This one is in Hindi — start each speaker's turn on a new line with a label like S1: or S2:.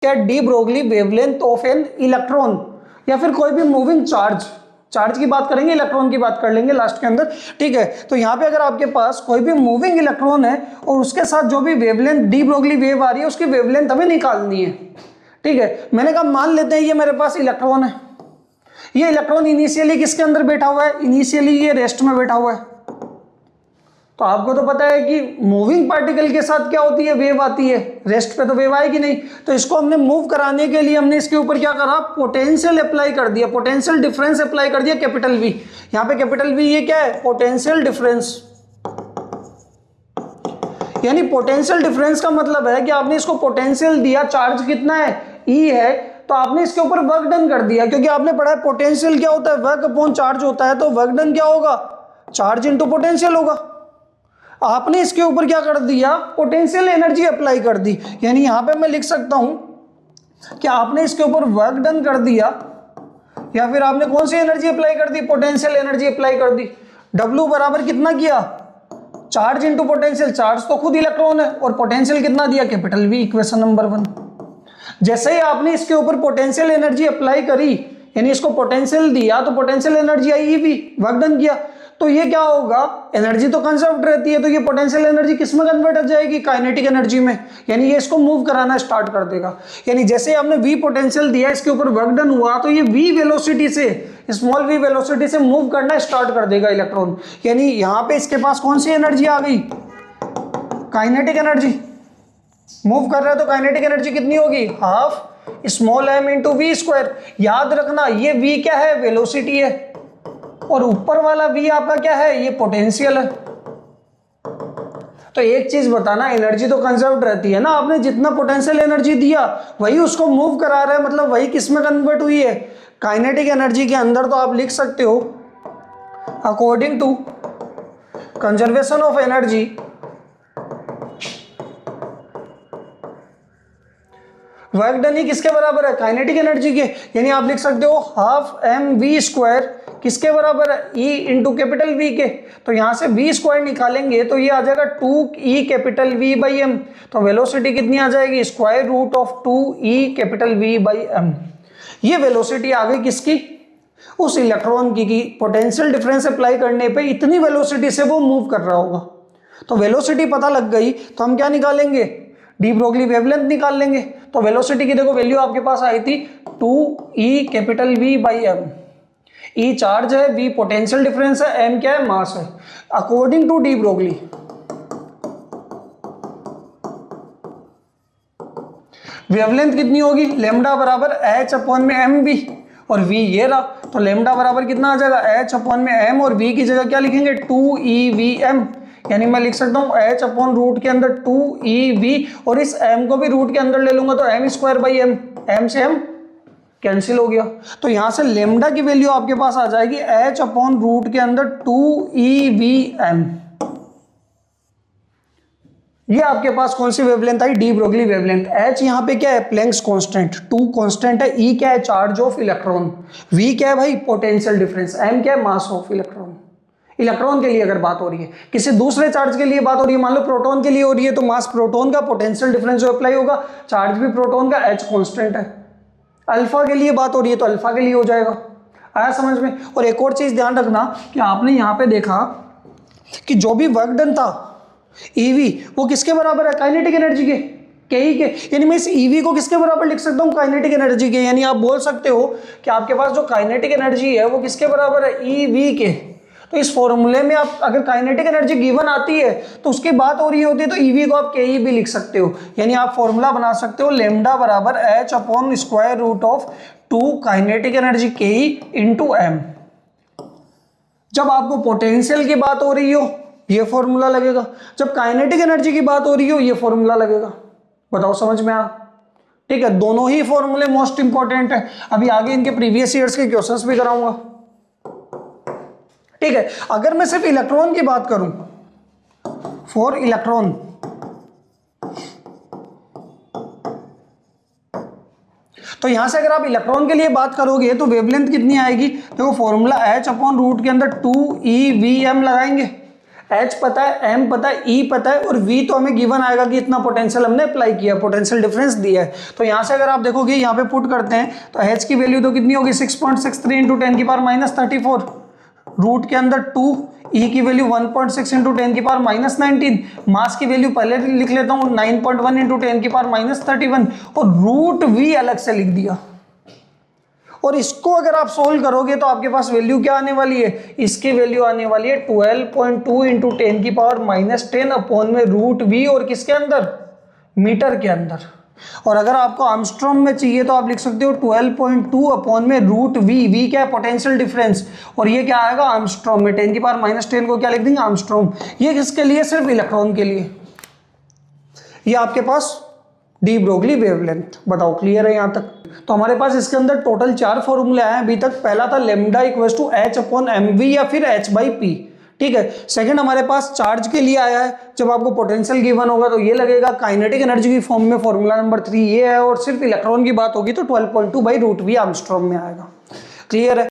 S1: क्या D Broglie wavelength of an electron या फिर कोई भी मूविंग चार्ज, चार्ज की बात करेंगे, इलेक्ट्रॉन की बात कर लेंगे लास्ट के अंदर, ठीक है। तो यहाँ पे अगर आपके पास कोई भी मूविंग इलेक्ट्रॉन है और उसके साथ जो भी वेवलेंथ डी ब्रोगली वेव आ रही है उसकी वेवलेंथ हमें निकालनी है, ठीक है। मैंने कहा मान लेते हैं ये मेरे पास इलेक्ट्रॉन है, ये इलेक्ट्रॉन इनिशियली किसके अंदर बैठा हुआ है, इनिशियली ये रेस्ट में बैठा हुआ है। तो आपको तो पता है कि मूविंग पार्टिकल के साथ क्या होती है, वेव आती है, रेस्ट पे तो वेव आएगी नहीं। तो इसको हमने मूव कराने के लिए हमने इसके ऊपर क्या करा, पोटेंशियल अप्लाई कर दिया, पोटेंशियल डिफरेंस अप्लाई कर दिया, कैपिटल वी। यहाँ पे कैपिटल वी ये क्या है, पोटेंशियल डिफरेंस। यानी पोटेंशियल डिफरेंस का मतलब है कि आपने इसको पोटेंशियल दिया, चार्ज कितना है, ई है, तो आपने इसके ऊपर वर्क डन कर दिया। क्योंकि आपने पढ़ा है पोटेंशियल क्या होता है, वर्क अपॉन चार्ज होता है। तो वर्क डन क्या होगा, चार्ज इनटू पोटेंशियल होगा। आपने इसके ऊपर क्या कर दिया, पोटेंशियल एनर्जी अप्लाई कर दी। यानी यहां पे मैं लिख सकता हूं कि आपने इसके ऊपर वर्क डन कर दिया, या फिर आपने कौन सी एनर्जी अप्लाई कर दी, पोटेंशियल एनर्जी अप्लाई कर दी। W बराबर कितना किया, चार्ज इनटू पोटेंशियल, चार्ज तो खुद इलेक्ट्रॉन है और पोटेंशियल कितना दिया, कैपिटल V, इक्वेशन नंबर 1। जैसे ही आपने इसके ऊपर पोटेंशियल एनर्जी अप्लाई करी, यानी इसको पोटेंशियल दिया तो पोटेंशियल एनर्जी आई भी, वर्क डन किया, तो ये क्या होगा, एनर्जी तो कंजर्व रहती है, तो ये पोटेंशियल एनर्जी किस में कन्वर्ट हो जाएगी, काइनेटिक एनर्जी में। यानी ये इसको मूव कराना स्टार्ट कर देगा। यानी जैसे हमने V पोटेंशियल दिया, इसके ऊपर वर्क डन हुआ, तो ये V वेलोसिटी से, स्मॉल v वेलोसिटी से मूव करना स्टार्ट कर देगा इलेक्ट्रॉन। यानी यहां पे इसके पास कौन सी एनर्जी आ गई, काइनेटिक एनर्जी। मूव कर रहा है तो काइनेटिक एनर्जी कितनी होगी, half small m into v square. याद रखना ये v क्या है, वेलोसिटी है, और ऊपर वाला v आपका क्या है, ये पोटेंशियल है। तो एक चीज बताना, एनर्जी तो कंजर्व रहती है ना, आपने जितना पोटेंशियल एनर्जी दिया वही उसको मूव करा रहा है, मतलब वही किस में कन्वर्ट हुई है, काइनेटिक एनर्जी के अंदर। तो आप लिख सकते हो according to conservation of energy work done ही किसके बराबर है, काइनेटिक एनर्जी के। यानी आप लिख सकते हो हाफ mv स्क्वायर किसके बराबर है, E इंटू कैपिटल V के। तो यहां से V स्क्वायर निकालेंगे तो ये आ जाएगा 2E capital V by M। तो वेलोसिटी कितनी आ जाएगी, square root of 2E capital V by M। ये वेलोसिटी आ गई किसकी, उस इलेक्ट्रॉन की पोटेंशियल डिफरेंस अप्लाई करने पे इतनी वेलोसिटी से वो मूव कर रहा होगा। तो वेलोसिटी पता लग गई तो हम क्या निकालेंगे, डी ब्रोगली वेवलेंथ निकाल लेंगे। तो वेलोसिटी की देखो वैल्यू आपके पास आई थी 2E capital V by M। E charge है, V पोटेंशियल डिफरेंस है, M क्या है, मास है। According to de Broglie wavelength कितनी होगी, लेमडा बराबर h अपॉन में mv, और v ये रहा। तो लेमडा बराबर कितना आ जाएगा, h अपॉन में m, और v की जगह क्या लिखेंगे 2EVM। यानी मैं लिख सकता हूँ h अपॉन रूट के अंदर 2EV, और इस m को भी रूट के अंदर ले लूंगा तो m square by m, m से m कैंसिल हो गया। तो यहां से लेमडा की वैल्यू आपके पास आ जाएगी h अपॉन रूट के अंदर 2EVM। ये आपके पास कौन सी वेवलेंथ आई, डी ब्रोगली वेवलेंथ। H यहाँ पे क्या है, प्लैंक्स कांस्टेंट, 2 कांस्टेंट है, E क्या है, चार्ज ऑफ इलेक्ट्रॉन, V क्या है भाई, पोटेंशियल डिफरेंस, M क्या है, मास ऑफ इलेक्ट्रॉन। इलेक्ट्रॉन के लिए अगर बात हो रही है, किसी दूसरे चार्ज के लिए बात हो रही है, मान लो प्रोटॉन के लिए हो रही है, तो मास प्रोटॉन का, पोटेंशियल डिफरेंस जो अप्लाई होगा, चार्ज भी प्रोटॉन का, H कांस्टेंट है। अल्फा के लिए बात हो रही है तो अल्फा के लिए हो जाएगा। आया समझ में। और एक और चीज ध्यान रखना कि आपने यहाँ पे देखा कि जो भी वर्क डन था EV वो किसके बराबर है, काइनेटिक एनर्जी के, KE के। यानी मैं इस EV को किसके बराबर लिख सकता हूँ, काइनेटिक एनर्जी के। यानी आप बोल सकते हो कि आपके पास जो काइनेटिक एनर्जी है वो किसके बराबर है, EV के। तो इस फॉर्मूले में आप अगर काइनेटिक एनर्जी गिवन आती है तो उसकी बात हो रही होती है तो EV को आप KE भी लिख सकते हो। यानी आप फॉर्मूला बना सकते हो लेमडा बराबर h upon square root of 2 kinetic energy KE into M। जब आपको पोटेंशियल की बात हो रही हो ये फॉर्मूला लगेगा, जब काइनेटिक एनर्जी की बात हो रही हो ये फॉर्मूला लगेगा। बताओ समझ में आ, ठीक है। दोनों ही फॉर्मूले मोस्ट इंपॉर्टेंट है। अभी आगे इनके प्रीवियस ईयर्स के क्वेश्चंस भी कराऊंगा, ठीक है। अगर मैं सिर्फ इलेक्ट्रॉन की बात करूं, फॉर इलेक्ट्रॉन, तो यहां से अगर आप इलेक्ट्रॉन के लिए बात करोगे तो वेवलेंथ कितनी आएगी, देखो फॉर्मूला h अपॉन रूट के अंदर 2EVM लगाएंगे। H पता है, M पता है, E पता है और V तो हमें गिवन आएगा कि इतना पोटेंशियल हमने अप्लाई किया, पोटेंशियल डिफरेंस दिया है। तो यहाँ से अगर आप देखोगे यहाँ पे पुट करते हैं तो H की वैल्यू तो कितनी होगी 6.63 इंटू 10 की पावर माइनस 34, रूट के अंदर 2, E की वैल्यू 1.6 इंटू 10 की पावर माइनस 19, मास की वैल्यू पहले लिख लेता हूँ 9.1 इंटू 10 की पावर माइनस 31 और रूट V अलग से लिख दिया। और इसको अगर आप सोल्व करोगे तो आपके पास वैल्यू क्या आने वाली है, इसकी वैल्यू आने वाली है 12.2 इंटू 10 की पावर माइनस 10 अपॉन में रूट V और किसके अंदर, मीटर के अंदर। और अगर आपको आर्मस्ट्रॉन्ग में चाहिए तो आप लिख सकते हो 12.2 अपॉन में रूट V क्या है पोटेंशियल डिफरेंस, और ये क्या आएगा आर्मस्ट्रॉन्ग में, 10 की पावर माइनस 10 को क्या लिख देंगे आर्मस्ट्रॉन्ग। ये किसके लिए, सिर्फ इलेक्ट्रॉन के लिए। ये आपके पास डी ब्रोगली वेवलेंथ। बताओ क्लियर है यहाँ तक। तो हमारे पास इसके अंदर टोटल 4 फॉर्मूले आए अभी तक। पहला था lambda equals to H upon mv या फिर H बाई पी, ठीक है। सेकंड हमारे पास चार्ज के लिए आया है, जब आपको पोटेंशियल गिवन होगा तो ये लगेगा। काइनेटिक एनर्जी की फॉर्म में फॉर्मूला नंबर 3 ये है, और सिर्फ इलेक्ट्रॉन की बात होगी तो 12.2 बाई रूट V आर्मस्ट्रॉन्ग में आएगा। क्लियर है।